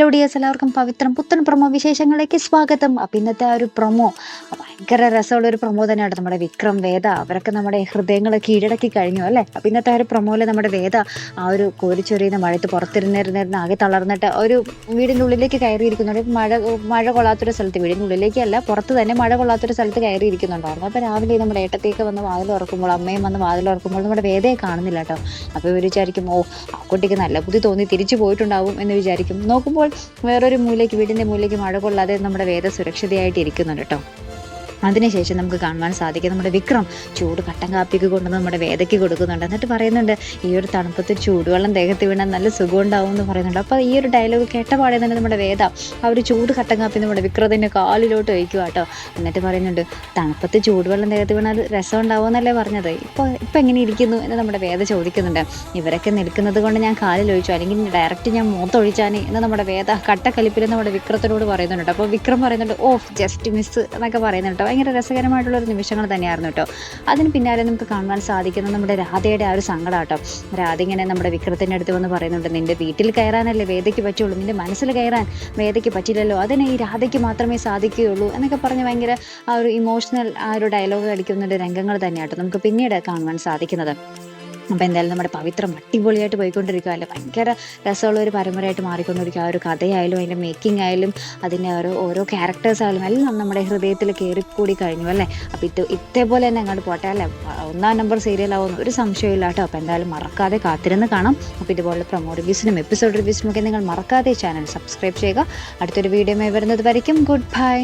Hello dears, എല്ലാവർക്കും പവിത്രം പുത്തൻ promo വിശേഷങ്ങളിലേക്ക് സ്വാഗതം. അപ്പം ഇന്നത്തെ ആ ഒരു പ്രൊമോ ഭയങ്കര രസമുള്ളൊരു പ്രൊമോ തന്നെയാണ്. നമ്മുടെ വിക്രം, വേദ അവരൊക്കെ നമ്മുടെ ഹൃദയങ്ങൾ കീഴടക്കി കഴിഞ്ഞു അല്ലേ. അപ്പം ഇന്നത്തെ ആ ഒരു പ്രൊമോയിൽ നമ്മുടെ വേദ ആ ഒരു കോരിച്ചൊരിയുന്ന മഴയത്ത് പുറത്തിരുന്നിരുന്നിരുന്ന് ആകെ തളർന്നിട്ട് ഒരു വീടിൻ്റെ ഉള്ളിലേക്ക് കയറിയിരിക്കുന്നുണ്ട്. മഴ കൊള്ളാത്തൊരു സ്ഥലത്ത്, വീടിൻ്റെ ഉള്ളിലേക്കല്ല പുറത്ത് തന്നെ മഴ കൊള്ളാത്തൊരു സ്ഥലത്ത് കയറിയിരിക്കുന്നുണ്ടായിരുന്നു. അപ്പോൾ രാവിലെ നമ്മുടെ ഏട്ടത്തേക്ക് വന്ന് വാതിൽ തുറക്കുമ്പോൾ, അമ്മയും വന്ന് വാതിൽ തുറക്കുമ്പോൾ നമ്മുടെ വേദയെ കാണുന്നില്ല കേട്ടോ. അപ്പോൾ ഇവർ വിചാരിക്കും, ഓ ആ കുട്ടിക്ക് നല്ല ബുദ്ധി തോന്നി തിരിച്ചു പോയിട്ടുണ്ടാവും എന്ന് വിചാരിക്കും. നോക്കുമ്പോൾ വേറൊരു മൂലയ്ക്ക്, വീടിൻ്റെ മൂലയ്ക്ക് മഴ കൊള്ളാതെ നമ്മുടെ വേദ സുരക്ഷിതയായിട്ട് ഇരിക്കുന്നുണ്ട് കേട്ടോ. അതിനുശേഷം നമുക്ക് കാണുവാൻ സാധിക്കും നമ്മുടെ വിക്രം ചൂട് കട്ടൻ കാപ്പിക്ക് കൊണ്ടുവന്ന് നമ്മുടെ വേദയ്ക്ക് കൊടുക്കുന്നുണ്ട്. എന്നിട്ട് പറയുന്നുണ്ട്, ഈ ഒരു തണുപ്പത്തിൽ ചൂടുവെള്ളം ദേഹത്ത് വീണാൽ നല്ല സുഖം ഉണ്ടാവും എന്ന് പറയുന്നുണ്ട്. അപ്പോൾ ഈ ഒരു ഡയലോഗ് കേട്ട പാടെ തന്നെ നമ്മുടെ വേദ ആ ഒരു ചൂട് കട്ടൻ കാപ്പി നമ്മുടെ വിക്രത്തിൻ്റെ കാലിലോട്ട് വയ്ക്കുക കേട്ടോ. എന്നിട്ട് പറയുന്നുണ്ട്, തണുപ്പത്ത് ചൂടുവെള്ളം ദേഹത്ത് വീണാൽ രസം ഉണ്ടാവുമെന്നല്ലേ പറഞ്ഞത്, ഇപ്പം എങ്ങനെ ഇരിക്കുന്നു എന്ന് നമ്മുടെ വേദ ചോദിക്കുന്നുണ്ട്. ഇവരൊക്കെ നിൽക്കുന്നത് കൊണ്ട് ഞാൻ കാലിൽ ഒഴിച്ചു, അല്ലെങ്കിൽ ഡയറക്റ്റ് ഞാൻ മുഖത്തൊഴിച്ചാനേ എന്ന് നമ്മുടെ വേദ കട്ടക്കലിപ്പിൽ നമ്മുടെ വിക്രത്തിനോട് പറയുന്നുണ്ട്. അപ്പോൾ വിക്രം പറയുന്നുണ്ട്, ഓ ജസ്റ്റ് മിസ് എന്നൊക്കെ പറയുന്നുണ്ട്. ഭയങ്കര രസകരമായിട്ടുള്ളൊരു നിമിഷങ്ങൾ തന്നെയായിരുന്നു കേട്ടോ. അതിന് പിന്നാലെ നമുക്ക് കാണുവാൻ സാധിക്കുന്നത് നമ്മുടെ രാധയുടെ ആ ഒരു സങ്കടം കേട്ടോ. രാധ ഇങ്ങനെ നമ്മുടെ വിക്രത്തിൻ്റെ അടുത്ത് വന്ന് പറയുന്നുണ്ട്, നിൻ്റെ വീട്ടിൽ കയറാനല്ലേ വേദയ്ക്ക് പറ്റുള്ളൂ, നിൻ്റെ മനസ്സിൽ കയറാൻ വേദയ്ക്ക് പറ്റില്ലല്ലോ, അതിന് ഈ രാധയ്ക്ക് മാത്രമേ സാധിക്കുകയുള്ളൂ എന്നൊക്കെ പറഞ്ഞ് ഭയങ്കര ആ ഒരു ഇമോഷണൽ ആ ഒരു ഡയലോഗ് അടിക്കുന്ന രംഗങ്ങൾ തന്നെയാട്ടോ നമുക്ക് പിന്നീട് കാണുവാൻ സാധിക്കുന്നത്. അപ്പോൾ എന്തായാലും നമ്മുടെ പവിത്രം അടിപൊളിയായിട്ട് പോയിക്കൊണ്ടിരിക്കുക അല്ലേ. ഭയങ്കര രസമുള്ള ഒരു പരമ്പരയായിട്ട് മാറിക്കൊണ്ടിരിക്കുക. ആ ഒരു കഥയായാലും അതിൻ്റെ മേക്കിംഗ് ആയാലും അതിൻ്റെ ഓരോ ക്യാരക്ടേഴ്സ് ആയാലും എല്ലാം നമ്മുടെ ഹൃദയത്തിൽ കയറിക്കൂടി കഴിഞ്ഞു അല്ലേ. അപ്പോൾ ഇതേപോലെ തന്നെ അങ്ങോട്ട് പോട്ടെ അല്ലേ, 1-ാം നമ്പർ സീരിയലാവുന്നു ഒരു സംശയമില്ല കേട്ടോ. അപ്പോൾ എന്തായാലും മറക്കാതെ കാത്തിരുന്ന് കാണാം. അപ്പോൾ ഇതുപോലെ പ്രൊമോ റിവ്യൂസിനും എപ്പിസോഡ് റിവ്യൂസിനും ഒക്കെ നിങ്ങൾ മറക്കാതെ ചാനൽ സബ്സ്ക്രൈബ് ചെയ്യുക. അടുത്തൊരു വീഡിയോയുമായി വരുന്നത് വരയ്ക്കും ഗുഡ് ബൈ.